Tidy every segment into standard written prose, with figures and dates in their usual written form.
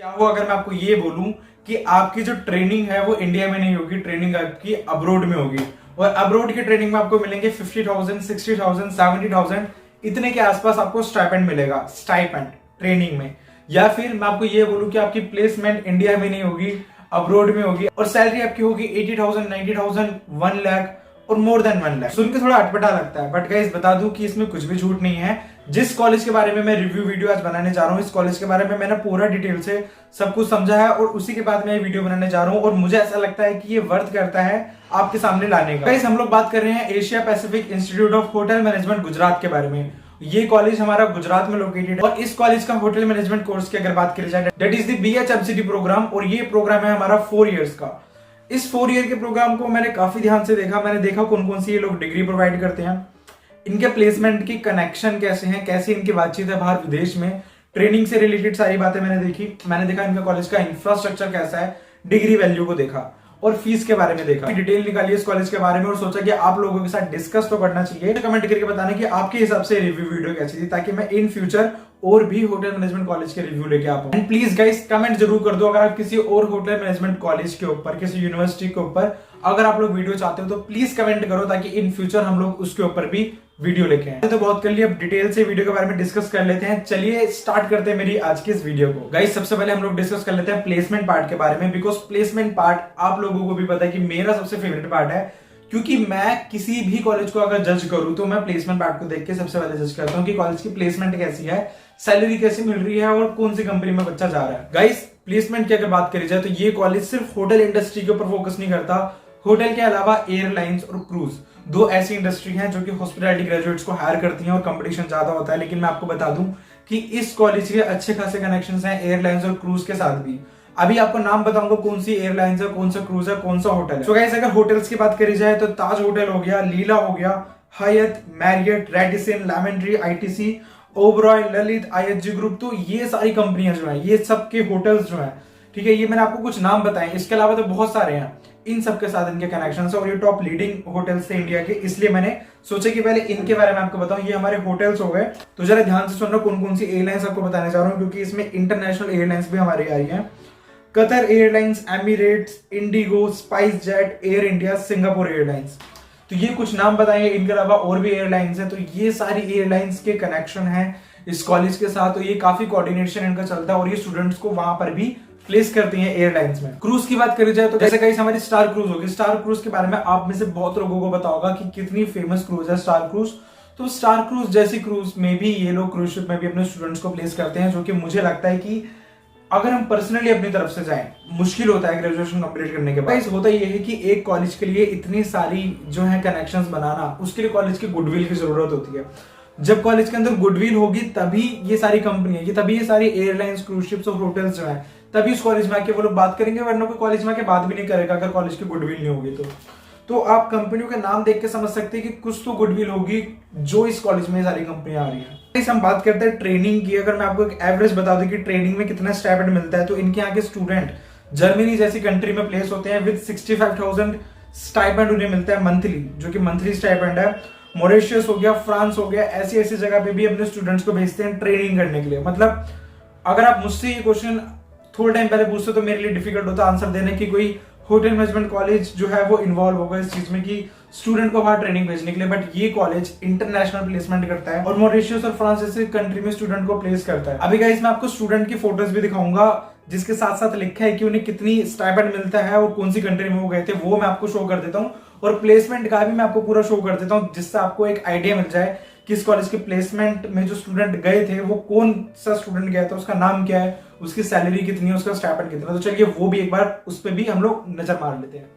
क्या हुआ अगर मैं आपको ये बोलूं कि आपकी जो ट्रेनिंग है वो इंडिया में नहीं होगी, ट्रेनिंग आपकी अब्रोड में होगी। और अब्रोड की ट्रेनिंग में आपको मिलेंगे 50,000, 60,000, 70,000 इतने के आसपास आपको स्टाइपेंड मिलेगा, स्टाइपेंड ट्रेनिंग में। या फिर मैं आपको ये बोलूं कि आपकी प्लेसमेंट इंडिया में नहीं होगी, अब्रोड में होगी, और सैलरी आपकी होगी 80,000, 90,000, 1 लाख और मोर देन 1 लाख। सुन के थोड़ा अटपटा लगता है, बट गाइस बता दूं कि इसमें कुछ भी झूठ नहीं है। जिस कॉलेज के बारे में मैं रिव्यू वीडियो आज बनाने जा रहा हूँ, इस कॉलेज के बारे में मैंने पूरा डिटेल से सब कुछ समझा है और उसी के बाद मैं ये वीडियो बनाने जा रहा हूँ। और मुझे ऐसा लगता है कि ये वर्थ करता है आपके सामने लाने का। गाइस हम लोग बात कर रहे हैं Asia Pacific institute of hotel management Gujarat के बारे में। ये कॉलेज हमारा गुजरात में लोकेटेड है और इस कॉलेज का होटल मैनेजमेंट कोर्स की अगर बात करी जाए, that is the BHMCT programme. और ये प्रोग्राम है हमारा 4 इयर्स का। इस 4 ईयर के प्रोग्राम को मैंने काफी ध्यान से देखा। मैंने देखा कौन कौन सी ये लोग डिग्री प्रोवाइड करते हैं, इनके प्लेसमेंट की कनेक्शन कैसे हैं, कैसी इनकी बातचीत है बाहर विदेश में, ट्रेनिंग से रिलेटेड सारी बातें मैंने देखी। मैंने देखा इनका कॉलेज का इंफ्रास्ट्रक्चर कैसा है, डिग्री वैल्यू को देखा और फीस के बारे में देखा। डिटेल निकाली इस कॉलेज के बारे में और सोचा कि आप लोगों के साथ डिस्कस तो करना चाहिए। कमेंट करके बताना कि आपके हिसाब से रिव्यू वीडियो कैसी थी, ताकि मैं इन फ्यूचर और भी होटल मैनेजमेंट कॉलेज के रिव्यू लेके आ पाऊं। एंड प्लीज गाइस कमेंट जरूर कर दो अगर आप किसी और होटल मैनेजमेंट कॉलेज के ऊपर, किसी यूनिवर्सिटी के ऊपर अगर आप लोग वीडियो चाहते हो तो प्लीज कमेंट करो, ताकि इन फ्यूचर हम लोग उसके ऊपर भी वीडियो लेके आए। तो बहुत कर लिया, अब डिटेल से वीडियो के बारे में डिस्कस कर लेते हैं। चलिए स्टार्ट करते हैं मेरी आज की इस वीडियो को। गाइस सबसे पहले हम लोग डिस्कस कर लेते हैं प्लेसमेंट पार्ट के बारे में, बिकॉज प्लेसमेंट पार्ट आप लोगों को भी पता है कि मेरा सबसे फेवरेट पार्ट है। क्योंकि मैं किसी भी कॉलेज को अगर जज करूं तो मैं प्लेसमेंट पार्ट को देख के सबसे पहले जज करता हूं कि कॉलेज की प्लेसमेंट कैसी है, सैलरी कैसी मिल रही है और कौन सी कंपनी में बच्चा जा रहा है। गाइस प्लेसमेंट की अगर बात करी जाए तो ये कॉलेज सिर्फ होटल इंडस्ट्री के ऊपर फोकस नहीं करता। होटल के अलावा एयरलाइंस और क्रूज, दो ऐसी इंडस्ट्री हैं जो कि हॉस्पिटैलिटी ग्रेजुएट्स को हायर करती हैं और कंपटीशन ज्यादा होता है। लेकिन मैं आपको बता दूं कि इस कॉलेज के अच्छे खासे कनेक्शंस हैं एयरलाइंस और क्रूज के साथ भी। अभी आपको नाम बताऊंगा कौन सी एयरलाइंस है, कौन सा क्रूज है, कौन सा होटल है। सो गाइस अगर होटल्स की बात करी जाए तो ताज होटल हो गया, लीला हो गया, Hyatt, Marriott, Radisson, Lemon Tree, ITC, Oberoi, Lalit, IHG group, तो ये सारी कंपनियां जो है, ये सबके होटल्स जो है, ठीक है, ये मैंने आपको कुछ नाम बताए। इसके अलावा तो बहुत सारे हैं, इन सबके साथ इनके कनेक्शन है और ये टॉप लीडिंग होटल्स थे इंडिया के। इसलिए मैंने सोचा कि पहले इनके बारे में आपको बताऊं। ये हमारे होटल्स हो गए, तो जरा ध्यान से सुनना कौन कौन सी एयरलाइंस आपको बताने जा रहा हूं, क्योंकि इसमें इंटरनेशनल एयरलाइंस भी हमारी आई है। Qatar airlines, Emirates, Indigo, spice jet, air India, Singapore airlines, तो ये कुछ नाम बताएंगे। इनके अलावा और भी एयरलाइंस है, तो ये सारी एयरलाइंस के कनेक्शन है इस कॉलेज के साथ। तो ये काफी कोऑर्डिनेशन इनका चलता है और ये स्टूडेंट्स को वहां पर भी प्लेस करती हैं एयरलाइंस में। क्रूज की बात करी जाए तो जैसे गाइस हमारी स्टार क्रूज होगी। स्टार क्रूज के बारे में आप में से बहुत लोगों को पता होगा कि कितनी फेमस क्रूज है स्टार क्रूज। तो स्टार क्रूज जैसी क्रूज में भी ये लोग क्रूज शिप में भी अपने स्टूडेंट्स को प्लेस करते हैं, जो कि मुझे लगता है कि अगर हम पर्सनली अपनी तरफ से जाएं, मुश्किल होता है ग्रेजुएशन कंप्लीट करने के बाद। होता ये है कि एक कॉलेज के लिए इतनी सारी जो है कनेक्शंस बनाना, उसके लिए कॉलेज की गुडविल की जरूरत होती है। जब कॉलेज के अंदर गुडविल होगी तभी ये सारी कंपनियां, तभी ये सारी एयरलाइंस, क्रूज शिप्स और होटल्स जो है, तभी उस कॉलेज में आके वो लोग बात करेंगे, वरना कोई कॉलेज में आके बात भी नहीं करेगा अगर कॉलेज की गुडविल नहीं होगी। तो आप कंपनियों के नाम देख के समझ सकते हैं कि कुछ तो गुडविल होगी जो इस कॉलेज में सारी कंपनियां आ रही हैं। हम बात करते हैं ट्रेनिंग की। अगर मैं आपको एक एवरेज बता दूं कि ट्रेनिंग में कितना स्टाइपेंड मिलता है, तो इनके यहाँ के स्टूडेंट जर्मनी जैसी कंट्री में प्लेस होते हैं विद 65,000 स्टाइपेंड उन्हें मिलता है मंथली, जो कि मंथली स्टाइपेंड है। मॉरिशस हो गया, फ्रांस हो गया, ऐसी ऐसी जगह पे भी अपने स्टूडेंट्स को भेजते हैं ट्रेनिंग करने के लिए। मतलब अगर आप मुझसे ये क्वेश्चन थोड़ा टाइम पहले पूछते तो मेरे लिए डिफिकल्ट होता आंसर देने की कोई होटल मैनेजमेंट कॉलेज जो है वो इन्वॉल्व होगा इस चीज में कि स्टूडेंट को बाहर ट्रेनिंग भेजने के लिए। बट ये कॉलेज इंटरनेशनल प्लेसमेंट करता है और मॉरिशस और फ्रांस जैसे कंट्री में स्टूडेंट को प्लेस करता है। अभी गाइस मैं आपको स्टूडेंट की फोटोज भी दिखाऊंगा, जिसके साथ साथ लिखा है कि उन्हें कितनी स्टाइपेंड मिलता है और कौन सी कंट्री में वो गए थे, वो मैं आपको शो कर देता हूँ। और प्लेसमेंट का भी मैं आपको पूरा शो कर देता हूँ, जिससे आपको एक आइडिया मिल जाए कि इस कॉलेज के प्लेसमेंट में जो स्टूडेंट गए थे वो कौन सा स्टूडेंट गया था, उसका नाम क्या है, उसकी सैलरी कितनी है, उसका स्टाइपेंड कितना। तो चलिए वो भी एक बार उस पर भी हम लोग नजर मार लेते हैं।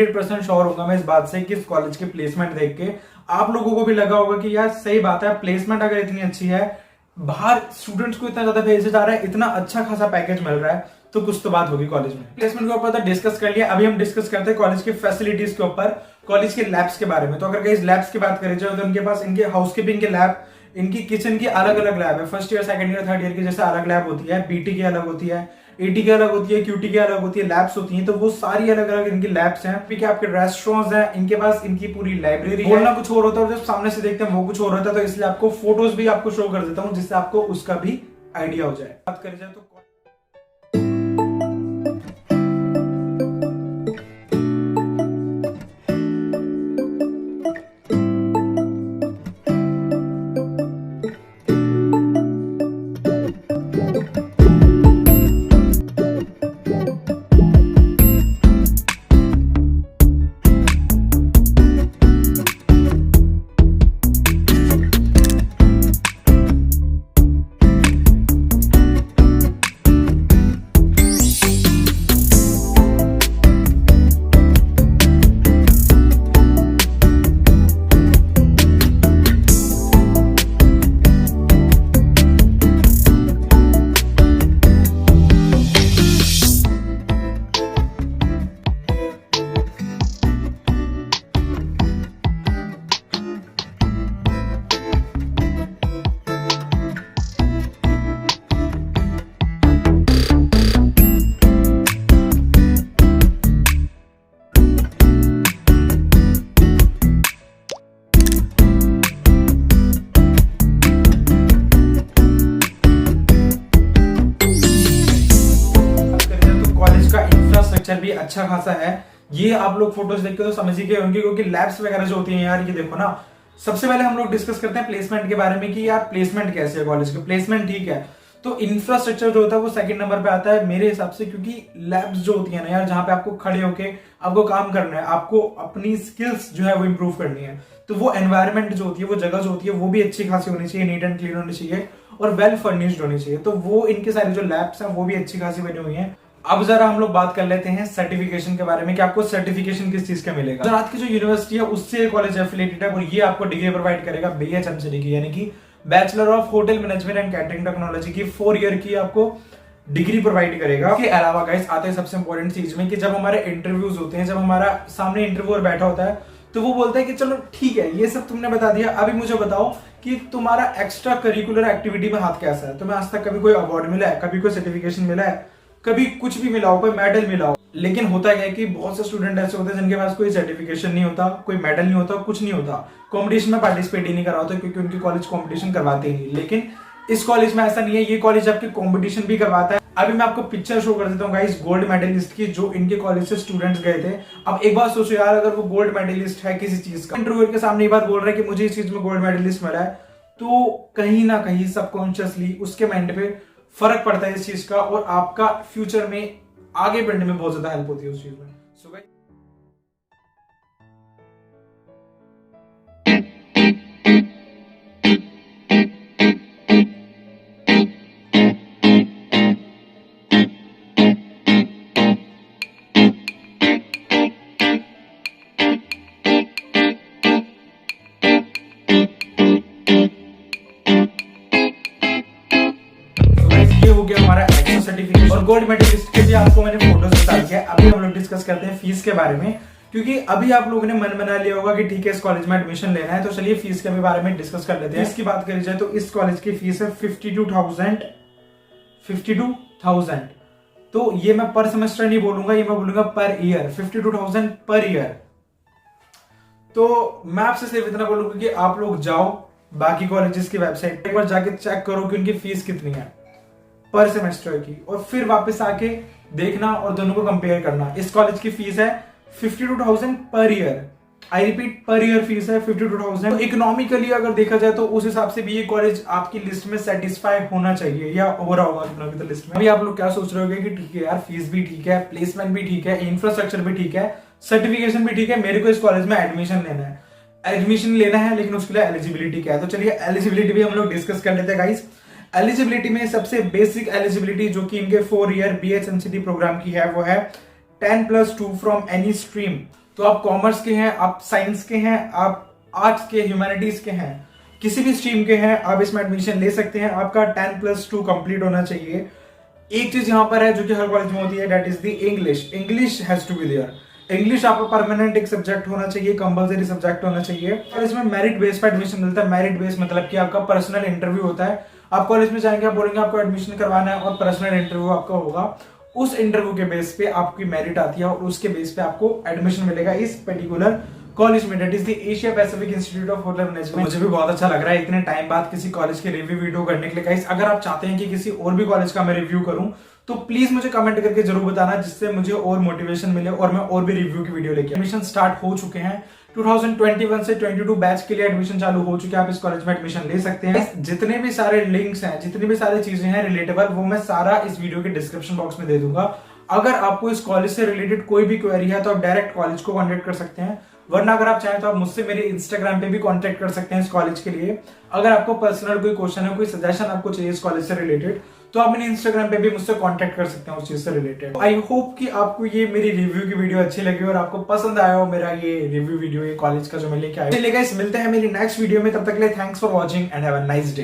100% श्योर होगा मैं इस बात से कि इस कॉलेज के प्लेसमेंट देख के आप लोगों को भी लगा होगा कि यार सही बात है, प्लेसमेंट अगर इतनी अच्छी है, बाहर स्टूडेंट्स को इतना ज्यादा भेजा जा रहा है, इतना अच्छा खासा पैकेज मिल रहा है, तो कुछ तो बात होगी कॉलेज में। प्लेसमेंट के ऊपर तो डिस्कस कर लिया, अभी हम डिस्कस करते हैं कॉलेज के फैसिलिटीज के ऊपर, कॉलेज के लैब्स के बारे में। तो अगर इस लैब्स की बात करें जाए तो उनके पास इनके हाउसकीपिंग के लैब, इनकी किचन की अलग अलग लैब है। First year, second year, third year की जैसे अलग लैब होती है, बीटी की अलग होती है, एटी की अलग होती है, क्यूटी की अलग होती है, लैब्स होती हैं। तो वो सारी अलग अलग इनकी लैब्स हैं। फिर आपके रेस्टोरेंट्स हैं, इनके पास इनकी पूरी लाइब्रेरी है। बोलना कुछ और होता है और जब सामने से देखते हैं वो कुछ और होता है, तो इसलिए आपको फोटोज भी आपको शो कर देता हूँ जिससे आपको उसका भी आइडिया हो जाए। बात करें जाए तो भी अच्छा खासा है। ये आप लोग फोटोज देख के तो समझ ही गए होंगे, क्योंकि लैब्स वगैरह जो होती हैं यार, ये देखो ना। सबसे पहले हम लोग डिस्कस करते हैं प्लेसमेंट के बारे में कि यार प्लेसमेंट कैसे है कॉलेज के। प्लेसमेंट ठीक है, तो इंफ्रास्ट्रक्चर जो होता है वो सेकंड नंबर पे आता है मेरे हिसाब से, क्योंकि लैब्स जो होती है ना यार, जहां पे आपको खड़े होके आपको काम करना है, आपको अपनी स्किल्स जो है वो इंप्रूव करनी है, तो वो एनवायरनमेंट जो होती है, वो जगह जो होती है वो भी अच्छी खासी होनी चाहिए, नीट एंड क्लीन होनी चाहिए और वेल फर्निश्ड होनी चाहिए। तो वो इनके सारे जो लैब्स हैं वो भी अच्छी खासी बनी हुई हैं। अब जरा हम लोग बात कर लेते हैं सर्टिफिकेशन के बारे में कि आपको सर्टिफिकेशन किस चीज का मिलेगा। गुजरात की जो यूनिवर्सिटी है उससे कॉलेज एफिलिएटेड है और ये आपको डिग्री प्रोवाइड करेगा BHMCD की, यानी कि bachelor of hotel management and catering technology की 4 ईयर की आपको डिग्री प्रोवाइड करेगा। इसके अलावा गाइस आते हैं सबसे इंपॉर्टेंट चीज में कि जब हमारे इंटरव्यूज होते हैं, जब हमारा सामने इंटरव्यूअर बैठा होता है, तो वो बोलता है कि चलो ठीक है ये सब तुमने बता दिया, अभी मुझे बताओ कि तुम्हारा एक्स्ट्रा करिकुलर एक्टिविटी में हाथ कैसा है। तुम्हें आज तक कभी कोई अवार्ड मिला है, कभी कोई सर्टिफिकेशन मिला है, कभी कुछ भी मिला हो, कोई मेडल मिला हो। लेकिन होता क्या है कि बहुत से स्टूडेंट ऐसे होते हैं जिनके पास कोई सर्टिफिकेशन नहीं होता, कोई मेडल नहीं होता, कुछ नहीं होता, कंपटीशन में पार्टिसिपेट ही नहीं करा होता क्योंकि उनके कॉलेज कंपटीशन करवाते ही नहीं। लेकिन इस कॉलेज में ऐसा नहीं है, ये कॉलेज आपके कंपटीशन भी करवाता है। अभी मैं आपको पिक्चर शो कर देता हूँ गाइस गोल्ड मेडलिस्ट की, जो इनके कॉलेज से स्टूडेंट्स गए थे। अब एक बात सोचो यार, अगर वो गोल्ड मेडलिस्ट है किसी चीज का, इंटरव्यूअर के सामने ये बात बोल रहा है कि मुझे इस चीज में गोल्ड मेडलिस्ट मिला है, तो कहीं ना कहीं सबकॉन्शियसली उसके माइंड पे फर्क पड़ता है इस चीज का, और आपका फ्यूचर में आगे बढ़ने में बहुत ज्यादा हेल्प होती है उस चीज में। सो गाइस हो गया हमारा एक्स्ट्रा सर्टिफिकेट और गोल्ड मेडलिस्ट के भी आपको मैंने फोटोज बता दिया। अभी हम लोग डिस्कस करते हैं फीस के बारे में, क्योंकि अभी आप लोगों ने मन बना लिया होगा कि ठीक है इस कॉलेज में एडमिशन लेना है, तो चलिए फीस के बारे में डिस्कस कर लेते हैं। इसकी बात करी जाए तो इस कॉलेज की फीस है 52,000। तो ये मैं पर सेमेस्टर नहीं बोलूंगा, ये मैं बोलूंगा पर ईयर, 52,000 पर ईयर। तो मैं आपसे सिर्फ इतना बोलूंगा कि आप लोग जाओ बाकी कॉलेजेस की वेबसाइट एक बार जाके चेक करो कि उनकी फीस कितनी है पर सेमेस्टर की, और फिर वापस आके देखना और दोनों को कंपेयर करना। इस कॉलेज की फीस है 52,000 per year. I repeat, per year fees है 52,000। तो इकोनॉमिकली अगर देखा जाए तो उस हिसाब से भी ये कॉलेज आपकी लिस्ट में सेटिस्फाई होना चाहिए, या हो रहा होगा इकोनॉमिकल लिस्ट में। अभी आप लोग क्या सोच रहे होंगे कि ठीक है यार, फीस भी ठीक है, प्लेसमेंट भी ठीक है, इंफ्रास्ट्रक्चर भी ठीक है, सर्टिफिकेशन भी ठीक है, मेरे को इस कॉलेज में एडमिशन लेना है, लेकिन उसके लिए एलिजिबिलिटी क्या है। तो चलिए एलिजिबिलिटी भी हम लोग डिस्कस कर लेते हैं गाइस। एलिजिबिलिटी में सबसे बेसिक एलिजिबिलिटी जो कि इनके 4 ईयर BHMCD प्रोग्राम की है वो है 10+2 फ्रॉम एनी स्ट्रीम। तो आप कॉमर्स के हैं, आप साइंस के हैं, आप आर्ट्स के, ह्यूमैनिटीज के हैं, किसी भी स्ट्रीम के हैं, आप इसमें एडमिशन ले सकते हैं। आपका 10+2 कंप्लीट होना चाहिए। एक चीज यहां पर है जो कि हर कॉलेज में होती है, that is the English. English has to be there. English आपका परमानेंट एक सब्जेक्ट होना चाहिए, कंपलसरी सब्जेक्ट होना चाहिए। और इसमें मेरिट बेस पर एडमिशन मिलता है। मेरिट बेस मतलब कि आपका पर्सनल इंटरव्यू होता है। आप कॉलेज में जाएंगे, आप बोलेंगे आपको एडमिशन करवाना है और पर्सनल इंटरव्यू आपका होगा। उस इंटरव्यू के बेस पे आपकी मेरिट आती है और उसके बेस पे आपको एडमिशन मिलेगा इस पर्टिकुलर कॉलेज में, that is the Asia Pacific institute of hotel management. मुझे भी बहुत अच्छा लग रहा है इतने टाइम बाद किसी कॉलेज के रिव्यू वीडियो करने के लिए। गाइस अगर आप चाहते हैं कि किसी और भी कॉलेज का मैं रिव्यू करूं तो प्लीज मुझे कमेंट करके जरूर बताना, जिससे मुझे और मोटिवेशन मिले और मैं और भी रिव्यू की वीडियो लेके। एडमिशन स्टार्ट हो चुके हैं। 2021 से 22 बैच के लिए एडमिशन चालू हो चुके हैं। आप इस कॉलेज में एडमिशन ले सकते हैं। जितने भी सारे लिंक्स हैं, जितनी भी सारी चीजें हैं रिलेटेबल, वो मैं सारा इस वीडियो के डिस्क्रिप्शन बॉक्स में दे दूंगा। अगर आपको इस कॉलेज से रिलेटेड कोई भी क्वेरी है तो आप डायरेक्ट कॉलेज को कॉन्टेक्ट कर सकते हैं, वरना अगर आप चाहें तो आप मुझसे मेरे इंस्टाग्राम पे भी कांटेक्ट कर सकते हैं इस कॉलेज के लिए। अगर आपको पर्सनल कोई क्वेश्चन है, कोई सजेशन आपको चाहिए इस कॉलेज से रिलेटेड, तो आप मेरे इंस्टाग्राम पे भी मुझसे कांटेक्ट कर सकते हैं उस चीज से रिलेटेड। आई होप कि आपको ये मेरी रिव्यू की वीडियो अच्छी लगी और आपको पसंद आया हो मेरा ये रिव्यू वीडियो, ये कॉलेज का जो मैं लेके आया। चलिए गाइस, मिलते हैं मेरी नेक्स्ट वीडियो में। तब तक के लिए thanks for watching and have a nice day.